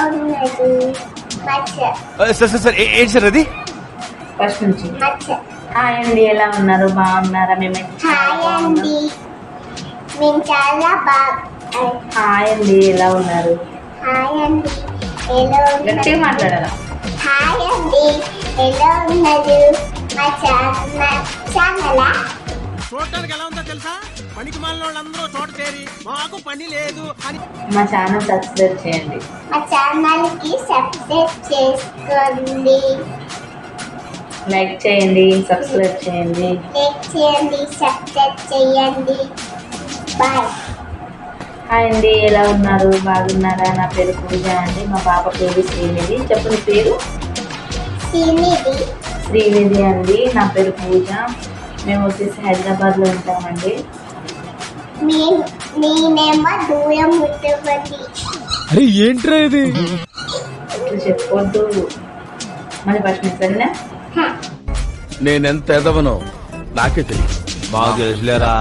ఉన్నది మచ్చ సార్ ఏంటి సార్ అది? ఫస్ట్ నుంచి. మచ్చ. హాయ్ అండి, ఎలా ఉన్నారు? బాగున్నారా? మేమైతే చాలా హాయ్ బాగున్నాం. అండి, మేము చాలా హాయ్ అండి, ఎలా ఉన్నారు? హాయ్ అండి, ఎలా గట్టిగా ఉన్నారు? మాట్లాడారా? హాయ్ అండి, ఎలా ఉన్నారు? మా ఛానల్ చూడటానికి ఎలా ఉందో తెలుసా? పనికి మాలిన వాళ్ళందరూ చోట చేరి మాకు పని లేదు అని మా ఛానల్ సబ్స్క్రైబ్ చేయండి. మా ఛానల్ కి సబ్స్క్రైబ్ చేసుకోండి, లైక్ చేయండి, సబ్స్క్రైబ్ చేయండి. లైక్ చేయండి, సబ్స్క్రైబ్ చేయండి. బాయ్. హాయ్ అండి, ఎలా ఉన్నారు? బాగున్నారా? నా పేరు పూజ అండి, మా పాప పేరు శ్రీనిధి. చెప్పు నీ పేరు? శ్రీనిధి. శ్రీనిధి అండి, నా పేరు పూజ. మేము వచ్చేసి హైదరాబాద్లో ఉంటామండి. నేనేమో దూరం ఉంటుంది. అరే ఏంట్రా ఇది? ఇట్లా చెప్పొద్దు. మళ్ళీ ఫస్ట్ సరేనా? నేనెంత ఎదవనో నాకే తెలియదు. బాగా తెలుసులేరా.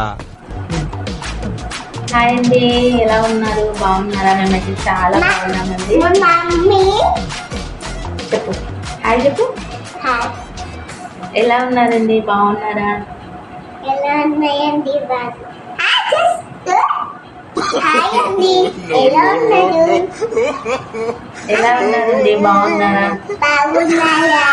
హాయ్ అండి, ఎలా ఉన్నారు? బాగున్నారా? మేమైతే చాలా బాగున్నామండి. మా మమ్మీ. చెప్పు హాయ్ చెప్పు. హాయ్. ఎలా ఉన్నారండి? బాగున్నారా? ఎలా ఉన్నాయండి బాబు? హాయ్ అండి, ఎలా ఉన్నారు? ఎలా ఉన్నారండి? బాగున్నారా? బాగున్నారా?